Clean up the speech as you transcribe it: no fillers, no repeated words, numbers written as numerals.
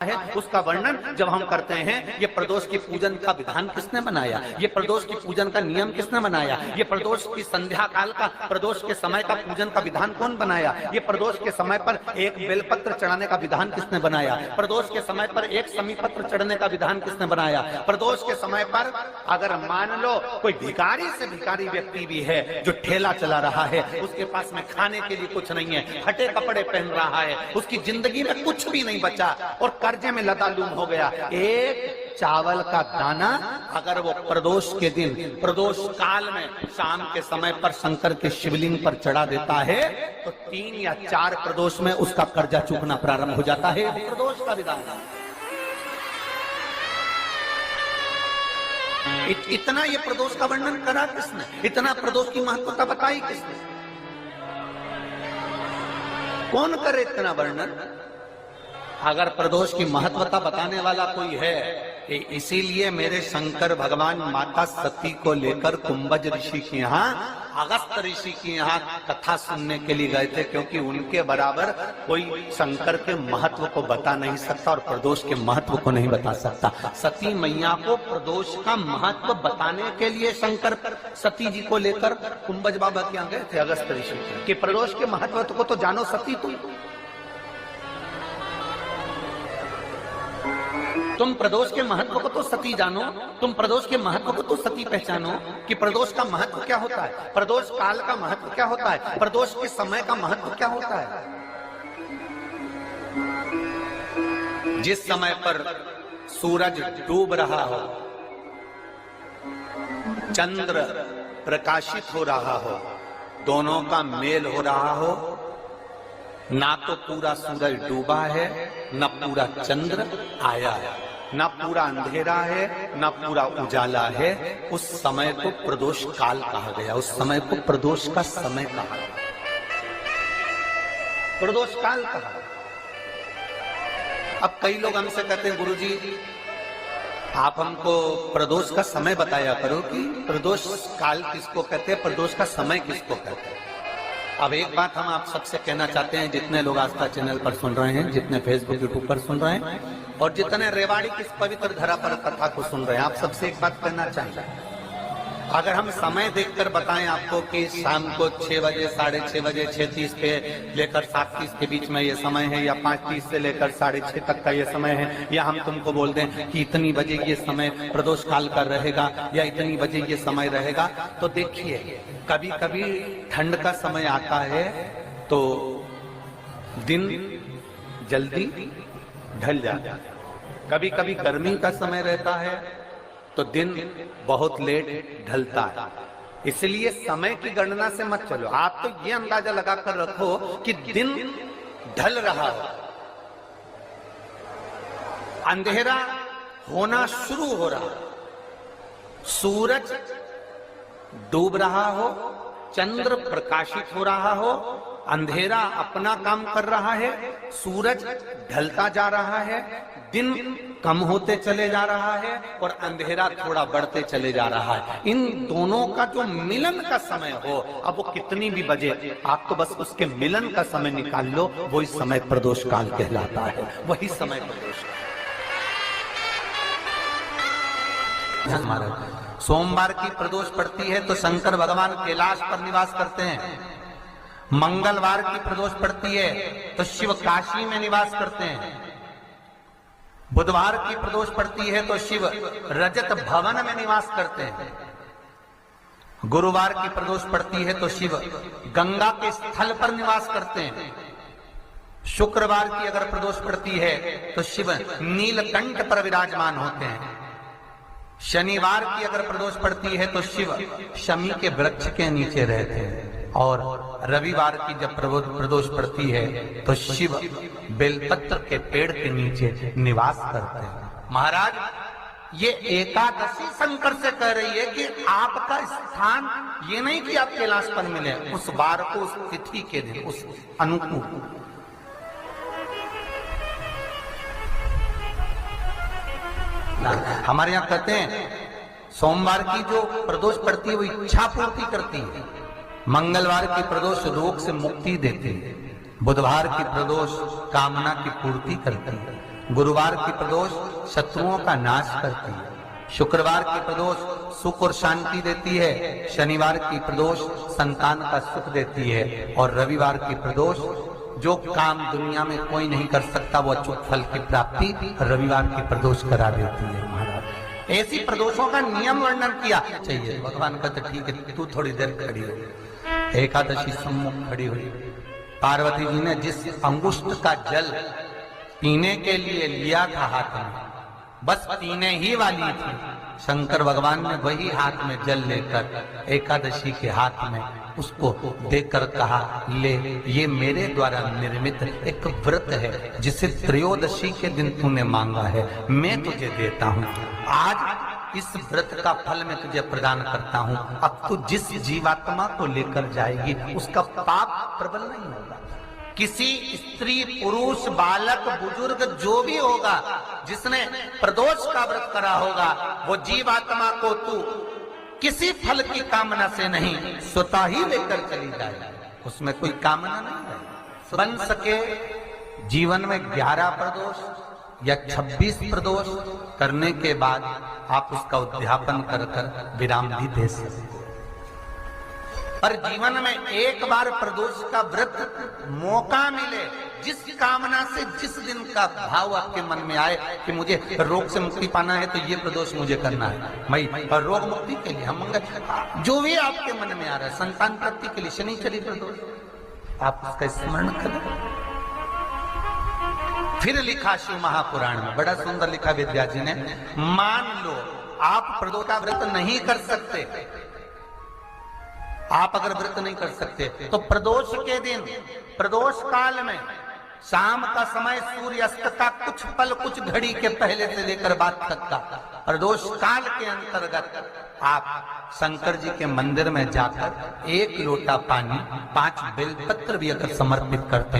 है उसका वर्णन जब हम करते हैं। ये प्रदोष की पूजन का विधान किसने बनाया, ये प्रदोष की पूजन का नियम किसने बनाया, ये प्रदोष की संध्या काल का, प्रदोष के समय का पूजन का विधान कौन बनाया, ये प्रदोष के समय पर एक बेलपत्र चढ़ाने का विधान किसने बनाया, प्रदोष के समय पर एक समीपत्र चढ़ने का विधान किसने बनाया, प्रदोष के समय पर अगर मान लो कोई भिखारी से भिखारी व्यक्ति भी है जो ठेला चला रहा है, उसके पास में खाने के लिए कुछ नहीं है, फटे कपड़े पहन रहा है, उसकी जिंदगी में कुछ भी नहीं बचा और कर्जे में लतालूम हो गया, एक चावल का दाना अगर वो प्रदोष के दिन, प्रदोष काल में शाम के समय पर शंकर के शिवलिंग पर चढ़ा देता है तो 3 या 4 प्रदोष में उसका कर्जा चूकना प्रारंभ हो जाता है। प्रदोष का विधान इतना ये प्रदोष का वर्णन करा किसने, इतना प्रदोष की महत्वता बताई किसने, कौन करे इतना वर्णन। अगर प्रदोष की महत्वता बताने वाला कोई है, इसीलिए मेरे शंकर भगवान माता सती को लेकर कुंभज ऋषि के यहाँ, अगस्त ऋषि के यहाँ कथा सुनने के लिए गए थे, क्योंकि उनके बराबर कोई शंकर के महत्व को बता नहीं सकता और प्रदोष के महत्व को नहीं बता सकता। सती मैया को प्रदोष का महत्व बताने के लिए शंकर सती जी को लेकर कुंभज बाबा के यहाँ गए थे, अगस्त ऋषि कि प्रदोष के महत्व को तो जानो सती, तुम प्रदोष के महत्व को तो सती जानो, तुम प्रदोष के महत्व को तो सती पहचानो कि प्रदोष का महत्व क्या होता है, प्रदोष काल का महत्व क्या होता है, प्रदोष के समय का महत्व क्या होता है। जिस समय पर सूरज डूब रहा हो, चंद्र प्रकाशित हो रहा हो, दोनों का मेल हो रहा हो, ना तो पूरा सूरज डूबा है, न पूरा चंद्र आया है, न पूरा अंधेरा है, न पूरा उजाला है, उस समय को प्रदोष काल कहा गया, उस समय को प्रदोष का समय कहा गया, प्रदोष काल कहा। अब कई लोग हमसे कहते हैं गुरुजी आप हमको प्रदोष का समय बताया करो कि प्रदोष काल किसको कहते हैं, प्रदोष का समय किसको कहते हैं। अब एक बात हम आप सबसे कहना चाहते हैं, जितने लोग आस्था चैनल पर सुन रहे हैं, जितने फेसबुक यूट्यूब पर सुन रहे हैं और जितने रेवाड़ी की इस पवित्र धरा पर कथा को सुन रहे हैं, आप सबसे एक बात कहना चाहिए। अगर हम समय देखकर बताएं आपको कि शाम को 6 बजे, 6:30 बजे, 6:30 पे लेकर 7:30 के बीच में ये समय है, या 5:30 से लेकर 6:30 तक का ये समय है, या हम तुमको बोल दें कि इतनी बजे ये समय प्रदोष काल का रहेगा या इतनी बजे ये समय रहेगा, तो देखिए कभी कभी ठंड का समय आता है तो दिन जल्दी ढल जाता है, कभी कभी गर्मी का समय रहता है तो दिन बहुत लेट ढलता है। इसलिए समय की गणना से मत चलो, आप तो ये अंदाजा लगाकर रखो कि दिन ढल रहा हो, अंधेरा होना शुरू हो रहा, सूरज डूब रहा हो, चंद्र प्रकाशित हो रहा हो, अंधेरा अपना काम कर रहा है, सूरज ढलता जा रहा है, दिन कम होते चले जा रहा है और अंधेरा थोड़ा बढ़ते चले जा रहा है। इन दोनों का जो मिलन का समय हो, अब वो कितनी भी बजे, आप तो बस उसके मिलन का समय निकाल लो, वही समय प्रदोष काल कहलाता है, वही समय प्रदोष काल। सोमवार की प्रदोष पड़ती है तो शंकर भगवान कैलाश पर निवास करते हैं, मंगलवार की प्रदोष पड़ती है तो शिव काशी में निवास करते हैं, बुधवार की प्रदोष पड़ती है तो शिव रजत भवन में निवास करते हैं, गुरुवार की प्रदोष पड़ती है तो शिव गंगा के स्थल पर निवास करते हैं, शुक्रवार की अगर प्रदोष पड़ती है तो शिव नीलकंठ पर विराजमान होते हैं, शनिवार की अगर प्रदोष पड़ती है तो शिव शमी के वृक्ष के नीचे रहते हैं, और रविवार की जब प्रदोष पड़ती है तो शिव बेलपत्र के पेड़ के नीचे निवास करते हैं। महाराज ये एकादशी शंकर से कह रही है कि आपका स्थान ये नहीं कि आप कैलाश पर मिले, उस बार को, उस तिथि के दिन, उस अनुकूल। हमारे यहाँ कहते हैं सोमवार की जो प्रदोष पड़ती है वो इच्छा पूर्ति करती है, मंगलवार की प्रदोष रोग से मुक्ति देती है, बुधवार की प्रदोष कामना की पूर्ति करती है, गुरुवार की प्रदोष शत्रुओं का नाश करती है, शुक्रवार की प्रदोष सुख और शांति देती है, शनिवार की प्रदोष संतान का सुख देती है, और रविवार की प्रदोष जो काम दुनिया में कोई नहीं कर सकता वो अचूक फल की प्राप्ति रविवार की प्रदोष करा देती है। महाराज ऐसी प्रदोषों का नियम वर्णन किया चाहिए। भगवान का तो ठीक है, तू थोड़ी देर खड़ी हो। एकादशी सम्मुख खड़ी हुई, पार्वती जी ने जिस अंगुष्ठ का जल पीने के लिए लिया था हाथ में, बस पीने ही वाली थी, शंकर भगवान ने वही हाथ में जल लेकर एकादशी के हाथ में उसको देकर कहा, ले ये मेरे द्वारा निर्मित एक व्रत है जिसे त्रयोदशी के दिन तूने मांगा है, मैं तुझे देता हूँ। आज इस व्रत का फल मैं तुझे प्रदान करता हूँ। अब तू जिस जीवात्मा को लेकर जाएगी उसका पाप प्रबल नहीं होगा। किसी स्त्री, पुरुष, बालक, बुजुर्ग जो भी होगा जिसने प्रदोष का व्रत करा होगा, वो जीवात्मा को तू किसी फल की कामना से नहीं स्वतः ही लेकर चली जाए, उसमें कोई कामना नहीं है। बन सके जीवन में 11 प्रदोष या 26 प्रदोष करने के बाद आप उसका उद्यापन कर कर विराम भी दे सकते। पर जीवन में एक बार प्रदोष का व्रत मौका मिले, जिस कामना से जिस दिन का भाव आपके मन में आए कि मुझे रोग से मुक्ति पाना है तो ये प्रदोष मुझे करना है, मैं रोग मुक्ति के लिए, हम जो भी आपके मन में आ रहा है, संतान प्राप्ति के लिए शनिचरी प्रदोष, आप उसका स्मरण करें। फिर लिखा शिव महापुराण में, बड़ा सुंदर लिखा विद्याजी ने, मान लो आप प्रदोष का व्रत नहीं कर सकते, आप अगर व्रत नहीं कर सकते तो प्रदोष के दिन, प्रदोष काल में शाम का समय सूर्यास्त का कुछ पल, कुछ घड़ी के पहले से लेकर बाद तक का प्रदोष काल के अंतर्गत आप शंकर जी के मंदिर में जाकर 1 लोटा पानी, 5 बेलपत्र भी अगर समर्पित करते हैं